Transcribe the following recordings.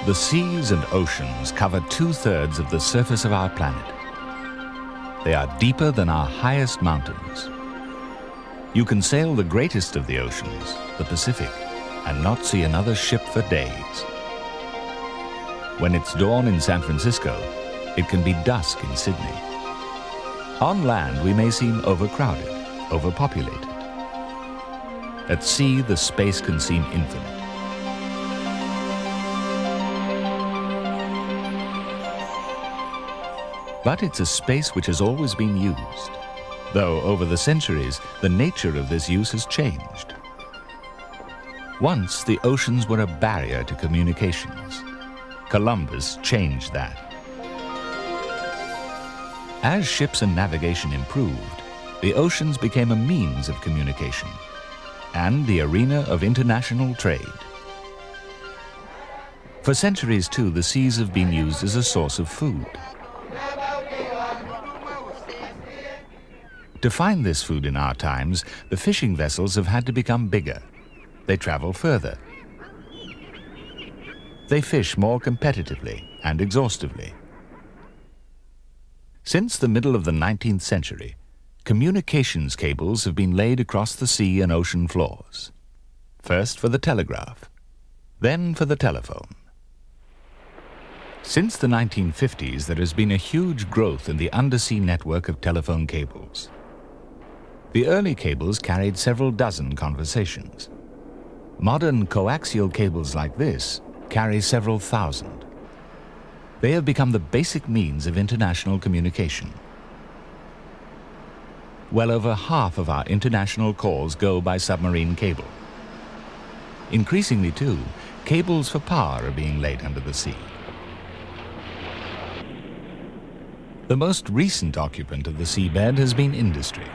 The seas and oceans cover 2/3 of the surface of our planet. They are deeper than our highest mountains. You can sail the greatest of the oceans, the Pacific, and not see another ship for days. When it's dawn in San Francisco, it can be dusk in Sydney. On land, we may seem overcrowded, overpopulated. At sea, the space can seem infinite. But it's a space which has always been used, though over the centuries, the nature of this use has changed. Once, the oceans were a barrier to communications. Columbus changed that. As ships and navigation improved, the oceans became a means of communication and the arena of international trade. For centuries, too, the seas have been used as a source of food. To find this food in our times, the fishing vessels have had to become bigger. They travel further. They fish more competitively and exhaustively. Since the middle of the 19th century, communications cables have been laid across the sea and ocean floors. First for the telegraph, then for the telephone. Since the 1950s, there has been a huge growth in the undersea network of telephone cables. The early cables carried several dozen conversations. Modern coaxial cables like this carry several thousand. They have become the basic means of international communication. Well over half of our international calls go by submarine cable. Increasingly, too, cables for power are being laid under the sea. The most recent occupant of the seabed has been industry.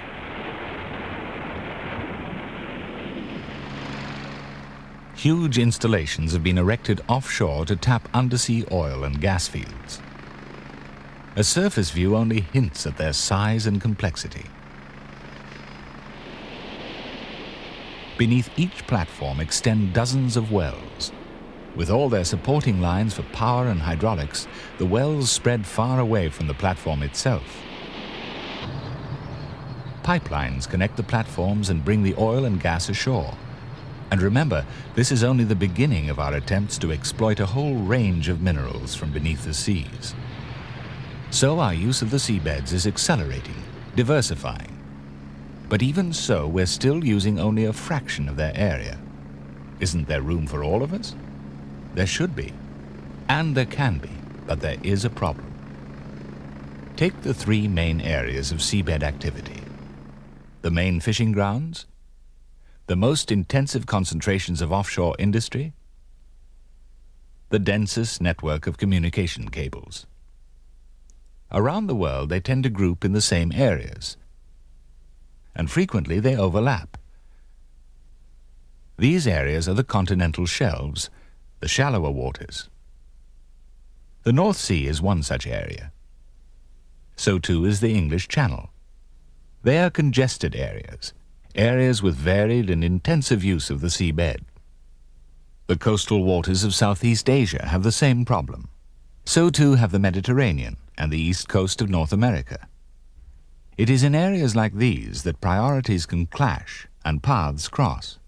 Huge installations have been erected offshore to tap undersea oil and gas fields. A surface view only hints at their size and complexity. Beneath each platform extend dozens of wells. With all their supporting lines for power and hydraulics, the wells spread far away from the platform itself. Pipelines connect the platforms and bring the oil and gas ashore. And remember, this is only the beginning of our attempts to exploit a whole range of minerals from beneath the seas. So our use of the seabeds is accelerating, diversifying. But even so, we're still using only a fraction of their area. Isn't there room for all of us? There should be. And there can be, but there is a problem. Take the three main areas of seabed activity. The main fishing grounds, the most intensive concentrations of offshore industry, the densest network of communication cables. Around the world, they tend to group in the same areas, and frequently they overlap. These areas are the continental shelves, the shallower waters. The North Sea is one such area. So too is the English Channel. They are congested areas, areas with varied and intensive use of the seabed. The coastal waters of Southeast Asia have the same problem. So too have the Mediterranean and the east coast of North America. It is in areas like these that priorities can clash and paths cross.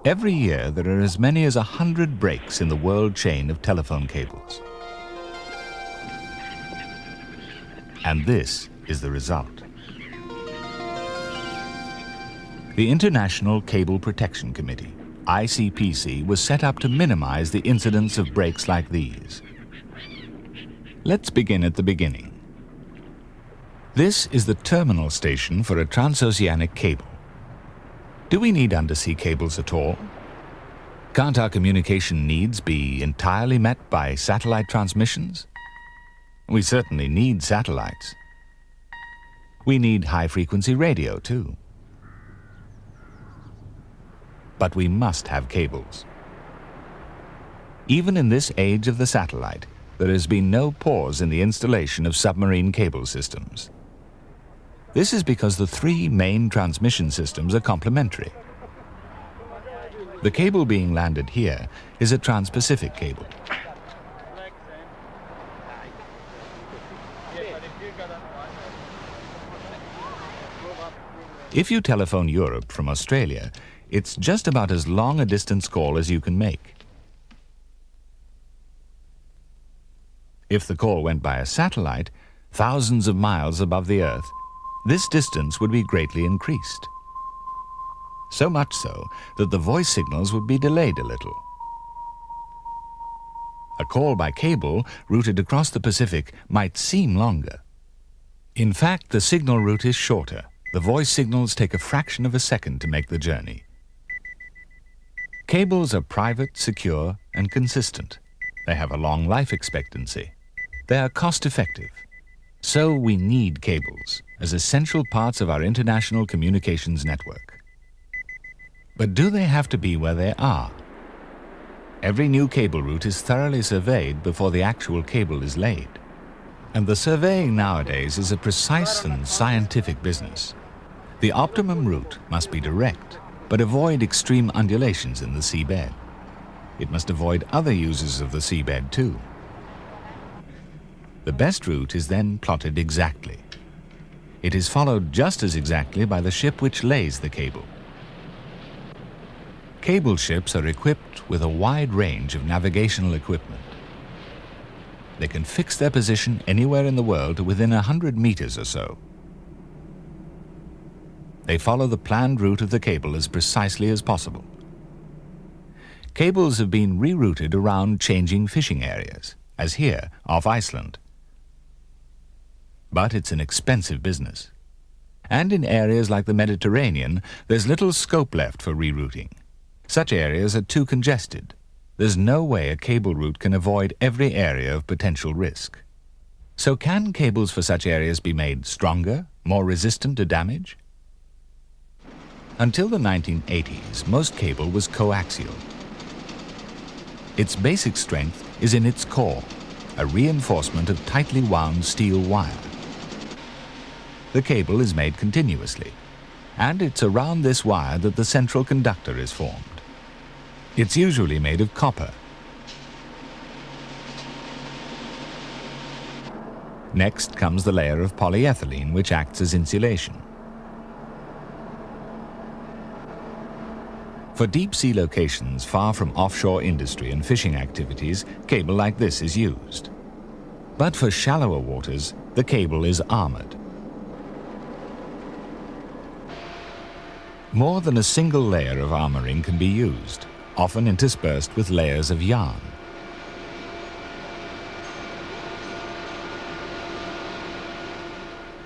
Every year there are as many as 100 breaks in the world chain of telephone cables. And this is the result. The International Cable Protection Committee, ICPC, was set up to minimize the incidence of breaks like these. Let's begin at the beginning. This is the terminal station for a transoceanic cable. Do we need undersea cables at all? Can't our communication needs be entirely met by satellite transmissions? We certainly need satellites. We need high-frequency radio, too. But we must have cables. Even in this age of the satellite, there has been no pause in the installation of submarine cable systems. This is because the three main transmission systems are complementary. The cable being landed here is a Trans-Pacific cable. If you telephone Europe from Australia, it's just about as long a distance call as you can make. If the call went by a satellite, thousands of miles above the Earth, this distance would be greatly increased. So much so that the voice signals would be delayed a little. A call by cable routed across the Pacific might seem longer. In fact, the signal route is shorter. The voice signals take a fraction of a second to make the journey. Cables are private, secure, and consistent. They have a long life expectancy. They are cost-effective. So we need cables as essential parts of our international communications network. But do they have to be where they are? Every new cable route is thoroughly surveyed before the actual cable is laid. And the surveying nowadays is a precise and scientific business. The optimum route must be direct, but avoid extreme undulations in the seabed. It must avoid other uses of the seabed too. The best route is then plotted exactly. It is followed just as exactly by the ship which lays the cable. Cable ships are equipped with a wide range of navigational equipment. They can fix their position anywhere in the world to within 100 meters or so. They follow the planned route of the cable as precisely as possible. Cables have been rerouted around changing fishing areas, as here, off Iceland. But it's an expensive business. And in areas like the Mediterranean, there's little scope left for rerouting. Such areas are too congested. There's no way a cable route can avoid every area of potential risk. So can cables for such areas be made stronger, more resistant to damage? Until the 1980s, most cable was coaxial. Its basic strength is in its core, a reinforcement of tightly wound steel wire. The cable is made continuously, and it's around this wire that the central conductor is formed. It's usually made of copper. Next comes the layer of polyethylene, which acts as insulation. For deep-sea locations far from offshore industry and fishing activities, cable like this is used. But for shallower waters, the cable is armored. More than a single layer of armoring can be used, often interspersed with layers of yarn.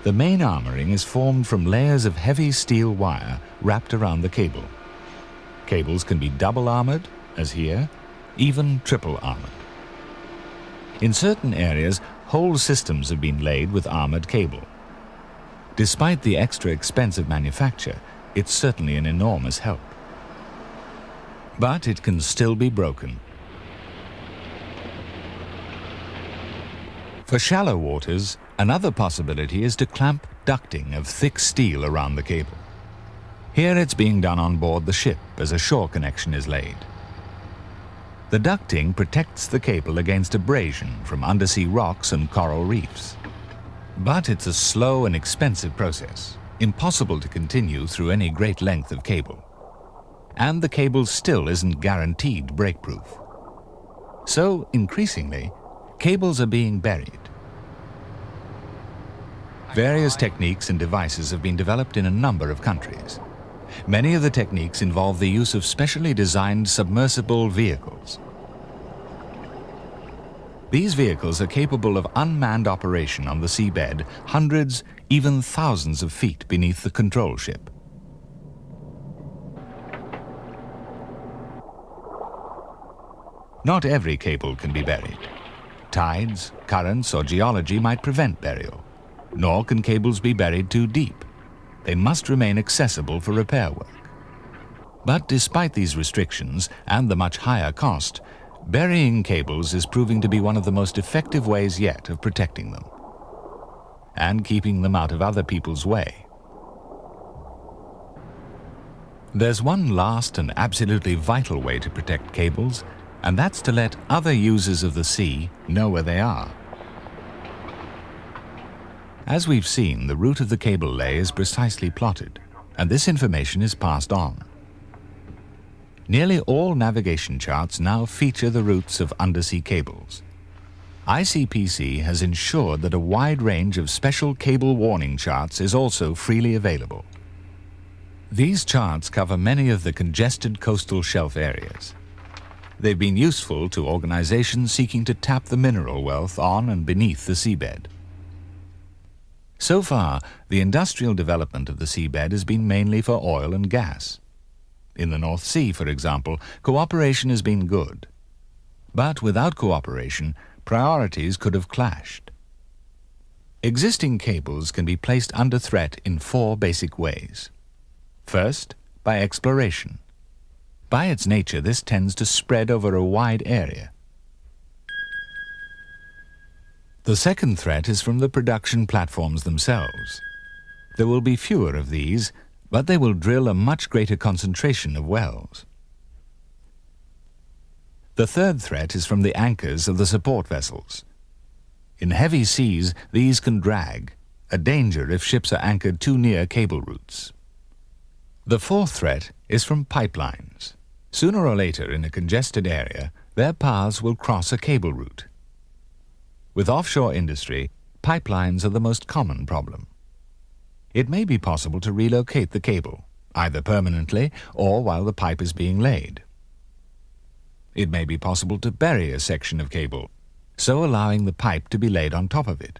The main armoring is formed from layers of heavy steel wire wrapped around the cable. Cables can be double armored, as here, even triple armored. In certain areas, whole systems have been laid with armored cable. Despite the extra expense of manufacture, it's certainly an enormous help. But it can still be broken. For shallow waters, another possibility is to clamp ducting of thick steel around the cable. Here it's being done on board the ship as a shore connection is laid. The ducting protects the cable against abrasion from undersea rocks and coral reefs. But it's a slow and expensive process, impossible to continue through any great length of cable. And the cable still isn't guaranteed breakproof. So, increasingly, cables are being buried. Various techniques and devices have been developed in a number of countries. Many of the techniques involve the use of specially designed submersible vehicles. These vehicles are capable of unmanned operation on the seabed, hundreds, even thousands of feet beneath the control ship. Not every cable can be buried. Tides, currents, or geology might prevent burial. Nor can cables be buried too deep. They must remain accessible for repair work. But despite these restrictions and the much higher cost, burying cables is proving to be one of the most effective ways yet of protecting them and keeping them out of other people's way. There's one last and absolutely vital way to protect cables, and that's to let other users of the sea know where they are. As we've seen, the route of the cable lay is precisely plotted, and this information is passed on. Nearly all navigation charts now feature the routes of undersea cables. ICPC has ensured that a wide range of special cable warning charts is also freely available. These charts cover many of the congested coastal shelf areas. They've been useful to organizations seeking to tap the mineral wealth on and beneath the seabed. So far, the industrial development of the seabed has been mainly for oil and gas. In the North Sea, for example, cooperation has been good. But without cooperation, priorities could have clashed. Existing cables can be placed under threat in 4 basic ways. First, by exploration. By its nature, this tends to spread over a wide area. The second threat is from the production platforms themselves. There will be fewer of these, but they will drill a much greater concentration of wells. The third threat is from the anchors of the support vessels. In heavy seas, these can drag, a danger if ships are anchored too near cable routes. The fourth threat is from pipelines. Sooner or later, in a congested area, their paths will cross a cable route. With offshore industry, pipelines are the most common problem. It may be possible to relocate the cable, either permanently or while the pipe is being laid. It may be possible to bury a section of cable, so allowing the pipe to be laid on top of it.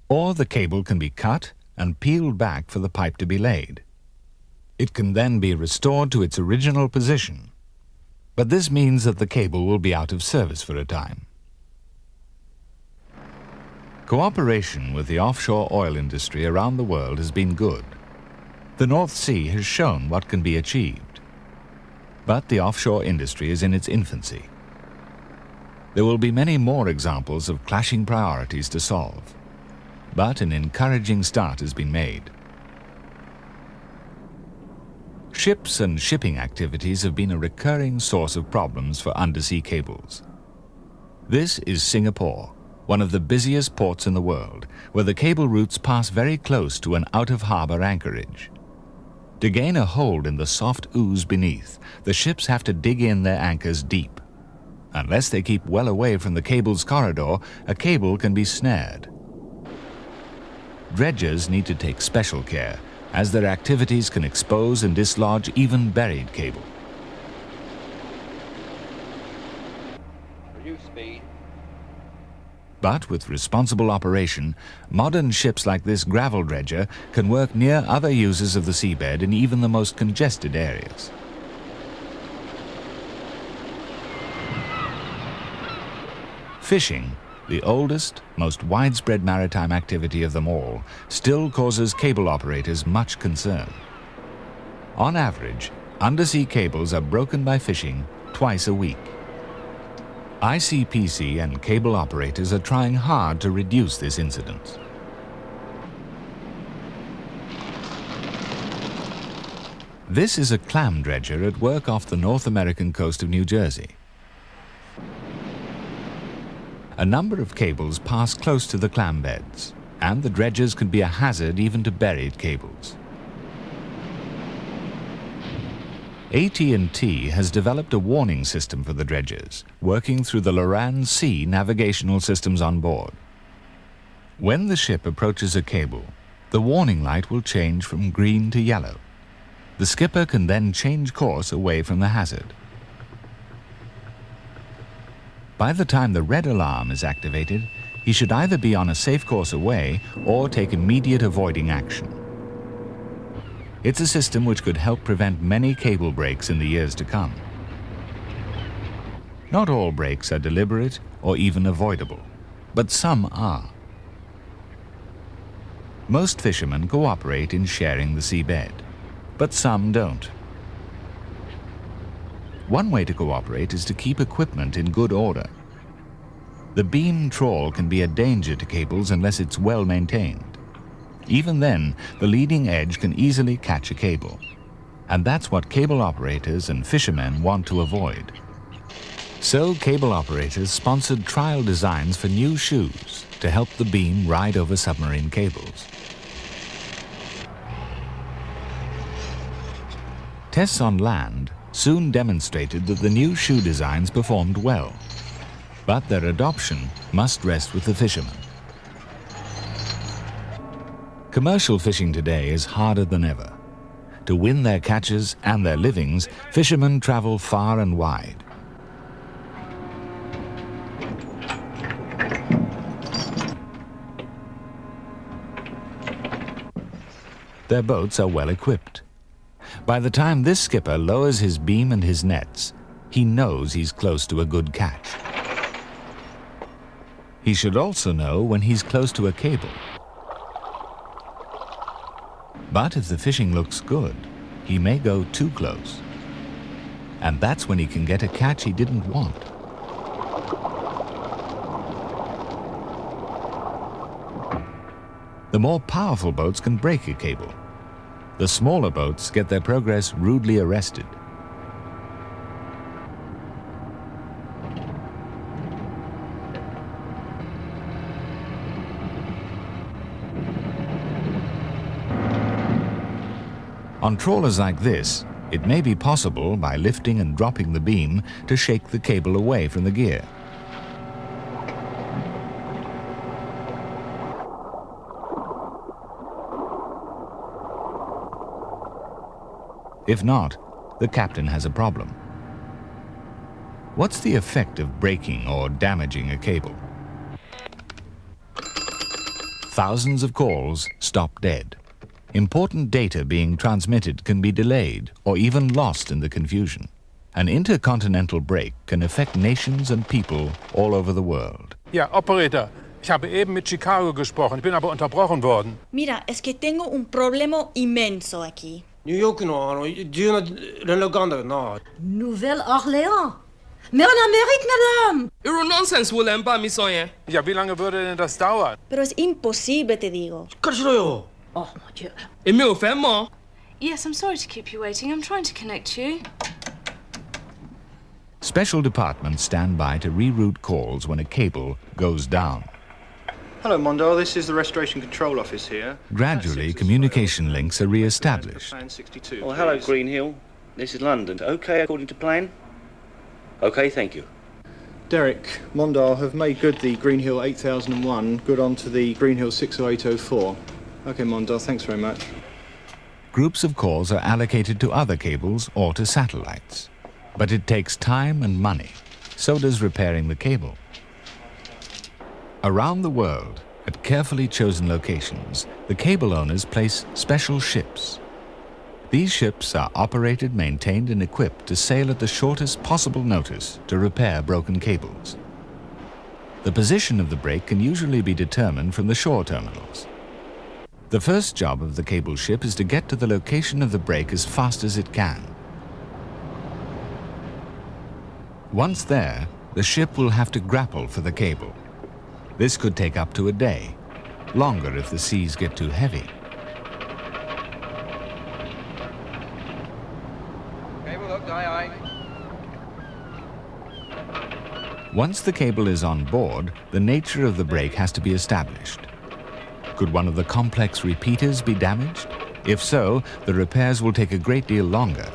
Or the cable can be cut and peeled back for the pipe to be laid. It can then be restored to its original position, but this means that the cable will be out of service for a time. Cooperation with the offshore oil industry around the world has been good. The North Sea has shown what can be achieved. But the offshore industry is in its infancy. There will be many more examples of clashing priorities to solve, but an encouraging start has been made. Ships and shipping activities have been a recurring source of problems for undersea cables. This is Singapore, one of the busiest ports in the world, where the cable routes pass very close to an out-of-harbor anchorage. To gain a hold in the soft ooze beneath, the ships have to dig in their anchors deep. Unless they keep well away from the cable's corridor, a cable can be snared. Dredgers need to take special care, as their activities can expose and dislodge even buried cable. Reduce speed. But with responsible operation, modern ships like this gravel dredger can work near other users of the seabed in even the most congested areas. Fishing, the oldest, most widespread maritime activity of them all, still causes cable operators much concern. On average, undersea cables are broken by fishing twice a week. ICPC and cable operators are trying hard to reduce this incidence. This is a clam dredger at work off the North American coast of New Jersey. A number of cables pass close to the clam beds, and the dredgers can be a hazard even to buried cables. AT&T has developed a warning system for the dredgers, working through the Loran C navigational systems on board. When the ship approaches a cable, the warning light will change from green to yellow. The skipper can then change course away from the hazard. By the time the red alarm is activated, he should either be on a safe course away or take immediate avoiding action. It's a system which could help prevent many cable breaks in the years to come. Not all breaks are deliberate or even avoidable, but some are. Most fishermen cooperate in sharing the seabed, but some don't. One way to cooperate is to keep equipment in good order. The beam trawl can be a danger to cables unless it's well maintained. Even then, the leading edge can easily catch a cable. And that's what cable operators and fishermen want to avoid. So cable operators sponsored trial designs for new shoes to help the beam ride over submarine cables. Tests on land soon demonstrated that the new shoe designs performed well, but their adoption must rest with the fishermen. Commercial fishing today is harder than ever. To win their catches and their livings, fishermen travel far and wide. Their boats are well equipped. By the time this skipper lowers his beam and his nets, he knows he's close to a good catch. He should also know when he's close to a cable. But if the fishing looks good, he may go too close. And that's when he can get a catch he didn't want. The more powerful boats can break a cable. The smaller boats get their progress rudely arrested. On trawlers like this, it may be possible, by lifting and dropping the beam, to shake the cable away from the gear. If not, the captain has a problem. What's the effect of breaking or damaging a cable? Thousands of calls stop dead. Important data being transmitted can be delayed or even lost in the confusion. An intercontinental break can affect nations and people all over the world. Ja, Operator, ich habe eben mit Chicago gesprochen, ich bin aber unterbrochen worden. Mira, es que tengo un problema inmenso aquí. ニューヨークの重要な連絡があるんだけどな。Nouvelle-Orléans. Mais en Amérique, madame! Euro nonsense, Willem, bei mir so, ja. Ja, wie lange würde denn das dauern? Pero es imposible, te digo. しっかりしろよ。 Oh, mon Dieu. Et meu vraiment. Yes, I'm sorry to keep you waiting. I'm trying to connect you. Special departments stand by to reroute calls when a cable goes down. Hello, Mondale. This is the Restoration Control Office here. Gradually, communication links are re-established. Plan 62, Well, hello, please. Green Hill. This is London. Okay, according to plan? Okay, thank you. Derek, Mondale have made good the Green Hill 8001, good on to the Green Hill 60804. Okay, Mondale, thanks very much. Groups of calls are allocated to other cables or to satellites. But it takes time and money. So does repairing the cable. Around the world, at carefully chosen locations, the cable owners place special ships. These ships are operated, maintained, and equipped to sail at the shortest possible notice to repair broken cables. The position of the break can usually be determined from the shore terminals. The first job of the cable ship is to get to the location of the break as fast as it can. Once there, the ship will have to grapple for the cable. This could take up to a day, longer if the seas get too heavy. Once the cable is on board, the nature of the break has to be established. Could one of the complex repeaters be damaged? If so, the repairs will take a great deal longer.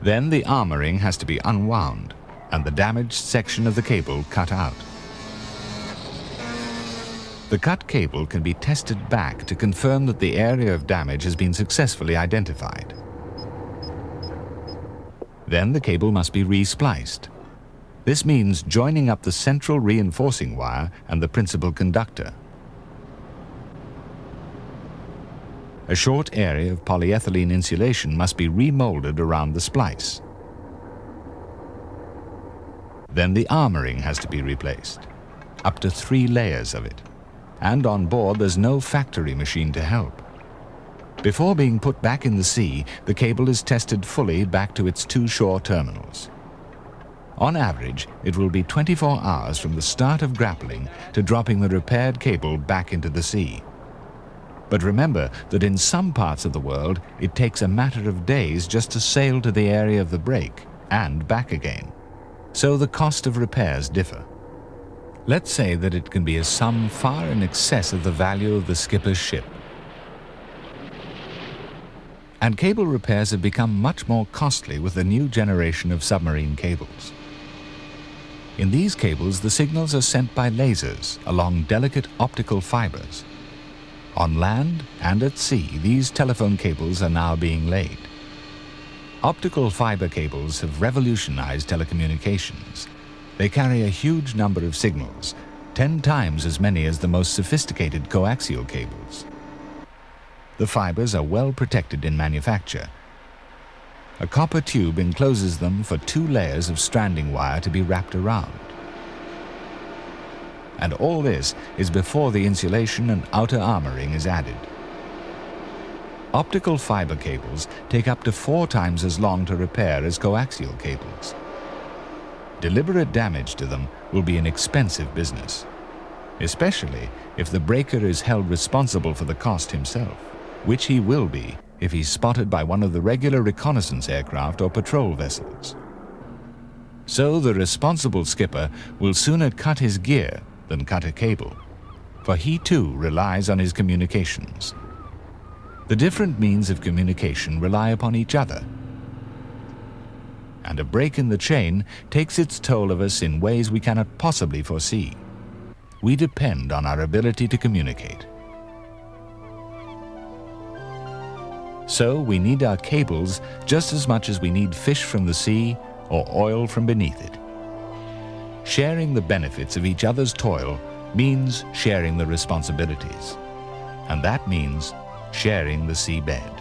Then the armoring has to be unwound and the damaged section of the cable cut out. The cut cable can be tested back to confirm that the area of damage has been successfully identified. Then the cable must be re-spliced. This means joining up the central reinforcing wire and the principal conductor. A short area of polyethylene insulation must be remolded around the splice. Then the armoring has to be replaced, up to 3 layers of it. And on board there's no factory machine to help. Before being put back in the sea, the cable is tested fully back to its 2 shore terminals. On average, it will be 24 hours from the start of grappling to dropping the repaired cable back into the sea. But remember that in some parts of the world, it takes a matter of days just to sail to the area of the break and back again. So the cost of repairs differ. Let's say that it can be a sum far in excess of the value of the skipper's ship. And cable repairs have become much more costly with the new generation of submarine cables. In these cables, the signals are sent by lasers along delicate optical fibers. On land and at sea, these telephone cables are now being laid. Optical fiber cables have revolutionized telecommunications. They carry a huge number of signals, 10 times as many as the most sophisticated coaxial cables. The fibers are well protected in manufacture. A copper tube encloses them for 2 layers of stranding wire to be wrapped around. And all this is before the insulation and outer armoring is added. Optical fiber cables take up to 4 times as long to repair as coaxial cables. Deliberate damage to them will be an expensive business, especially if the breaker is held responsible for the cost himself, which he will be if he's spotted by one of the regular reconnaissance aircraft or patrol vessels. So the responsible skipper will sooner cut his gear than cut a cable, for he too relies on his communications. The different means of communication rely upon each other, and a break in the chain takes its toll of us in ways we cannot possibly foresee. We depend on our ability to communicate. So we need our cables just as much as we need fish from the sea or oil from beneath it. Sharing the benefits of each other's toil means sharing the responsibilities, and that means sharing the seabed.